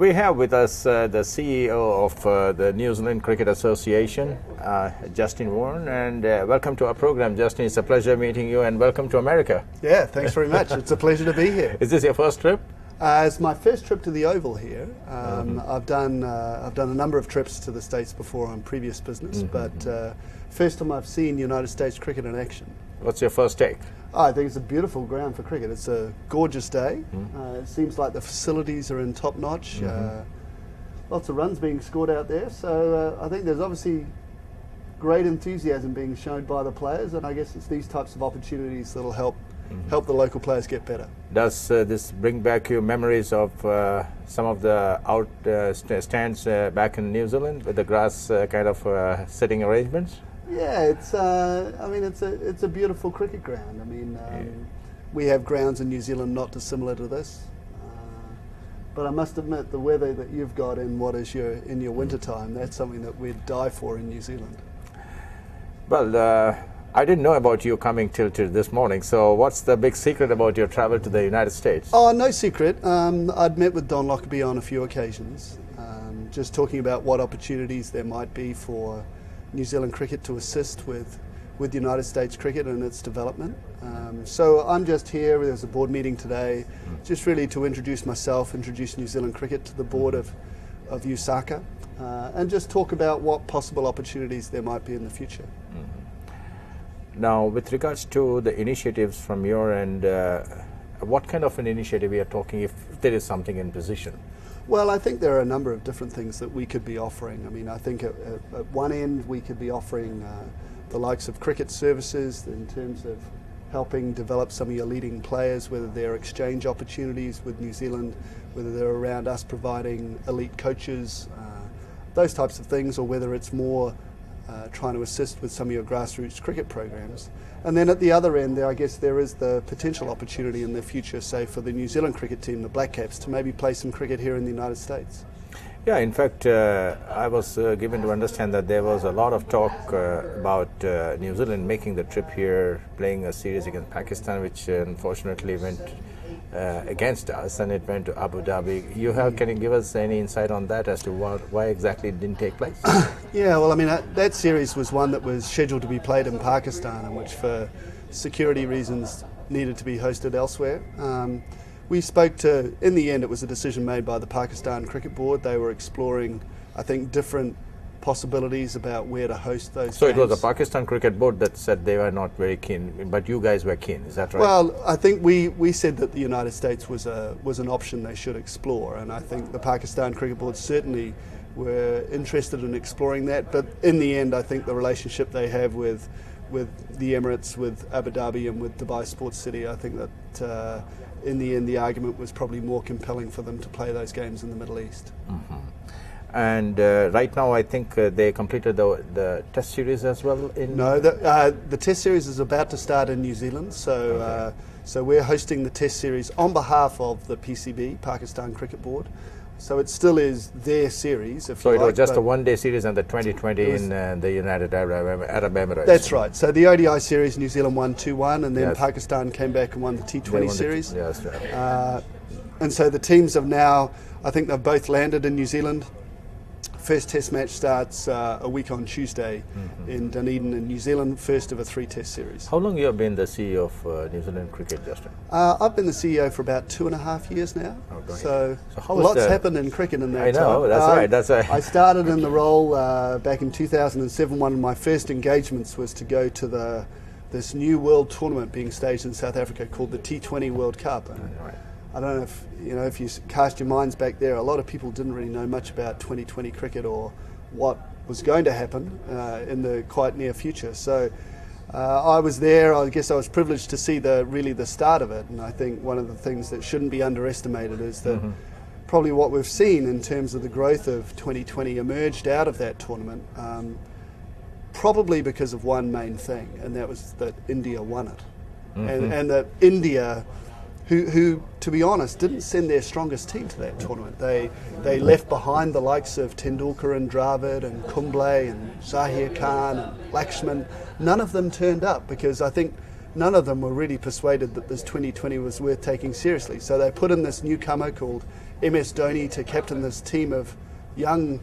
We have with us the CEO of the New Zealand Cricket Association, Justin Vaughan, and welcome to our program, Justin. It's a pleasure meeting you, and welcome to America. Yeah, thanks very much. It's a pleasure to be here. Is this your first trip? It's my first trip to the Oval here. I've done a number of trips to the States before on previous business, but first time I've seen United States cricket in action. What's your first take? I think it's a beautiful ground for cricket. It's a gorgeous day. It seems like the facilities are in top notch. Lots of runs being scored out there. So I think there's obviously great enthusiasm being shown by the players, and I guess it's these types of opportunities that'll help the local players get better. Does this bring back your memories of some of the out stands back in New Zealand with the grass kind of sitting arrangements? Yeah, it's. I mean, it's a beautiful cricket ground. I mean, we have grounds in New Zealand not dissimilar to this, but I must admit the weather that you've got in what is in your winter time, that's something that we'd die for in New Zealand. Well, I didn't know about you coming till this morning. So, what's the big secret about your travel to the United States? Oh, no secret. I'd met with Don Lockerbie on a few occasions, just talking about what opportunities there might be for New Zealand cricket to assist with United States cricket and its development. So I'm just here, there's a board meeting today, just really to introduce myself, introduce New Zealand cricket to the board of USACA, and just talk about what possible opportunities there might be in the future. Now, with regards to the initiatives from your end, what kind of an initiative we are talking if there is something in position? Well, I think there are a number of different things that we could be offering. I mean, I think at one end we could be offering the likes of cricket services in terms of helping develop some of your leading players, whether they're exchange opportunities with New Zealand, whether they're around us providing elite coaches, those types of things, or whether it's more trying to assist with some of your grassroots cricket programs. And then at the other end, I guess there is the potential opportunity in the future, say for the New Zealand cricket team, the Black Caps, to maybe play some cricket here in the United States. Yeah, in fact, I was given to understand that there was a lot of talk about New Zealand making the trip here, playing a series against Pakistan, which unfortunately went against us, and it went to Abu Dhabi. Can you give us any insight on that as to why exactly it didn't take place? Yeah, well, I mean, that series was one that was scheduled to be played in Pakistan, and which for security reasons needed to be hosted elsewhere. We spoke to, in the end it was a decision made by the Pakistan Cricket Board. They were exploring, I think, different possibilities about where to host those So games. It was the Pakistan Cricket Board that said they were not very keen, but you guys were keen, is that right? Well, I think we said that the United States was an option they should explore, and I think the Pakistan Cricket Board certainly were interested in exploring that, but in the end I think the relationship they have with the Emirates, with Abu Dhabi and with Dubai Sports City, I think that in the end the argument was probably more compelling for them to play those games in the Middle East. And right now, I think they completed the Test series as well. No, the Test series is about to start in New Zealand. So, so we're hosting the Test series on behalf of the PCB, Pakistan Cricket Board. So it still is their series. So it was just a one-day series and the 2020 in the United Arab Emirates. That's right. So the ODI series, New Zealand won 2-1, and then Pakistan came back and won the T20 series. Yes, right. And so the teams have now, I think they've both landed in New Zealand. First Test match starts a week on Tuesday in Dunedin in New Zealand, first of a 3-test series. How long have you been the CEO of New Zealand Cricket, Justin? I've been the CEO for about 2.5 years now. So lots happened in cricket in that time. I know, that's right. I started in the role back in 2007. One of my first engagements was to go to this new world tournament being staged in South Africa called the T20 World Cup. I don't know if you cast your minds back there, a lot of people didn't really know much about 2020 cricket or what was going to happen in the quite near future. So I was there. I guess I was privileged to see the start of it, and I think one of the things that shouldn't be underestimated is that probably what we've seen in terms of the growth of 2020 emerged out of that tournament, probably because of one main thing, and that was that India won it, and that India, who, to be honest, didn't send their strongest team to that tournament. They left behind the likes of Tendulkar and Dravid and Kumble and Zahir Khan and Lakshman. None of them turned up because I think none of them were really persuaded that this 2020 was worth taking seriously. So they put in this newcomer called MS Dhoni to captain this team of young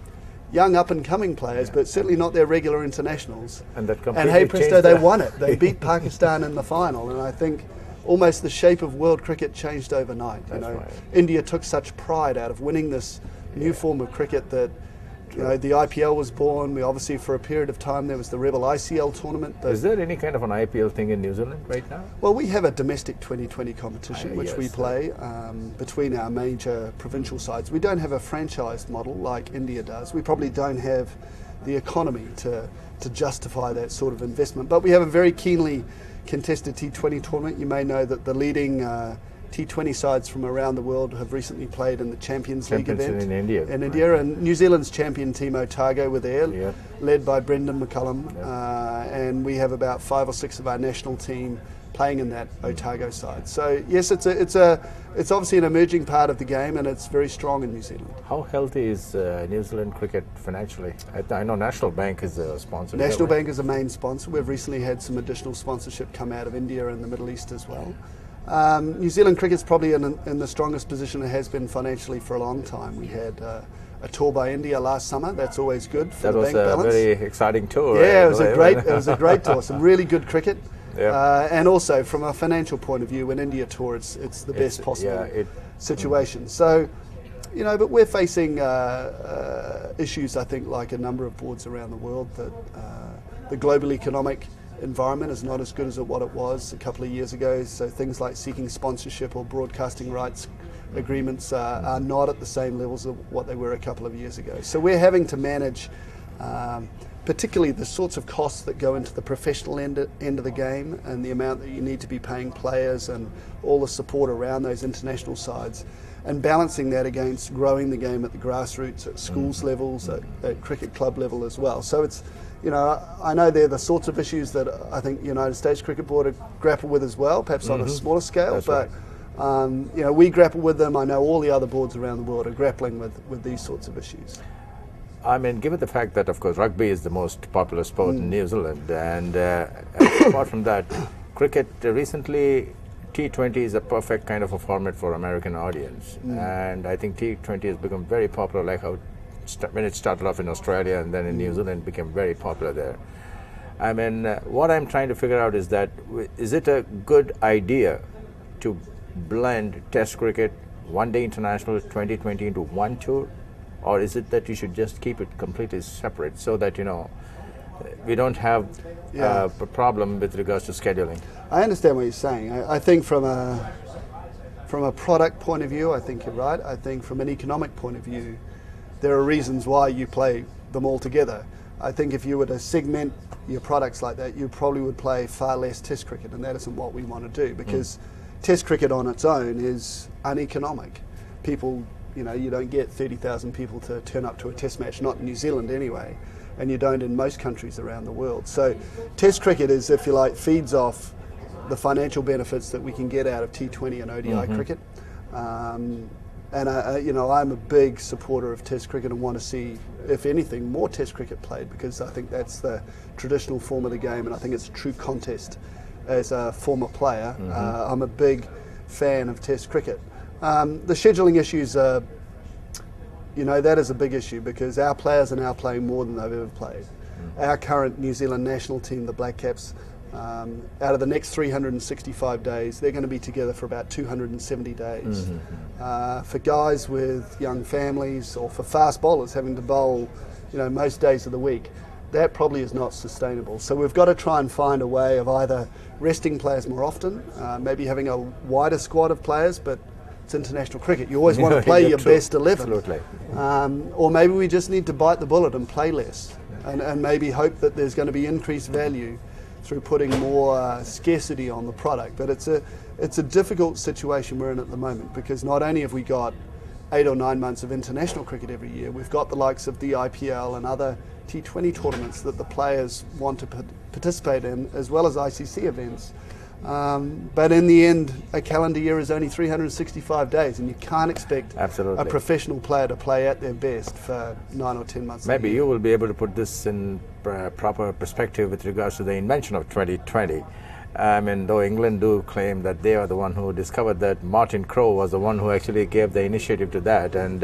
up-and-coming players, but certainly not their regular internationals. And hey presto, they won it. They beat Pakistan in the final, and I think almost the shape of world cricket changed overnight. Right. India took such pride out of winning this new form of cricket that the IPL was born. We obviously, for a period of time, there was the Rebel ICL tournament. Is there any kind of an IPL thing in New Zealand right now? Well, we have a domestic 2020 competition which we play between our major provincial sides. We don't have a franchised model like India does. We probably don't have the economy to justify that sort of investment. But we have a very keenly contested T20 tournament. You may know that the leading T20 sides from around the world have recently played in the Champions League event in India. And New Zealand's champion team Otago were there, led by Brendan McCullum, and we have about 5 or 6 of our national team playing in that Otago side. So yes, it's obviously an emerging part of the game, and it's very strong in New Zealand. How healthy is New Zealand cricket financially? I know National Bank is a sponsor. National Bank is a main sponsor. We've recently had some additional sponsorship come out of India and the Middle East as well. New Zealand cricket's probably in the strongest position it has been financially for a long time. We had a tour by India last summer. That's always good for the bank balance. That was a very exciting tour. Yeah, it was a great tour. Some really good cricket. And also from a financial point of view, when India tour, it's the best possible situation. So, but we're facing issues, I think, like a number of boards around the world, that the global economic environment is not as good as what it was a couple of years ago. So things like seeking sponsorship or broadcasting rights agreements are not at the same levels of what they were a couple of years ago. So we're having to manage particularly the sorts of costs that go into the professional end of the game, and the amount that you need to be paying players and all the support around those international sides, and balancing that against growing the game at the grassroots, at schools levels, at cricket club level as well. So it's, I know they're the sorts of issues that I think the United States Cricket Board grapple with as well, perhaps on a smaller scale. That's but right. We grapple with them. I know all the other boards around the world are grappling with these sorts of issues. I mean, given the fact that, of course, rugby is the most popular sport in New Zealand, and apart from that, cricket recently, T20 is a perfect kind of a format for American audience, and I think T20 has become very popular, like how when it started off in Australia and then in New Zealand, became very popular there. I mean, what I'm trying to figure out is that, is it a good idea to blend Test cricket, one-day international 2020 into one tour? Or is it that you should just keep it completely separate so that, we don't have a problem with regards to scheduling? I understand what you're saying. I think from a product point of view, I think you're right. I think from an economic point of view, there are reasons why you play them all together. I think if you were to segment your products like that, you probably would play far less Test cricket, and that isn't what we want to do, because Test cricket on its own is uneconomic. People, you don't get 30,000 people to turn up to a Test match, not in New Zealand anyway, and you don't in most countries around the world. So Test cricket is, if you like, feeds off the financial benefits that we can get out of T20 and ODI cricket. And I'm a big supporter of Test cricket and want to see, if anything, more Test cricket played, because I think that's the traditional form of the game, and I think it's a true contest. As a former player, I'm a big fan of Test cricket. The scheduling issues are, that is a big issue, because our players are now playing more than they've ever played. Our current New Zealand national team, the Black Caps, out of the next 365 days, they're going to be together for about 270 days. For guys with young families, or for fast bowlers having to bowl, most days of the week, that probably is not sustainable. So we've got to try and find a way of either resting players more often, maybe having a wider squad of players, but it's international cricket. You always want to play your best 11. Absolutely. Or maybe we just need to bite the bullet and play less, and maybe hope that there's going to be increased value through putting more scarcity on the product. But it's a difficult situation we're in at the moment, because not only have we got 8 or 9 months of international cricket every year, we've got the likes of the IPL and other T20 tournaments that the players want to participate in, as well as ICC events. But in the end, a calendar year is only 365 days, and you can't expect a professional player to play at their best for 9 or 10 months. Maybe you will be able to put this in proper perspective with regards to the invention of 2020. I mean, though England do claim that they are the one who discovered that, Martin Crowe was the one who actually gave the initiative to that, and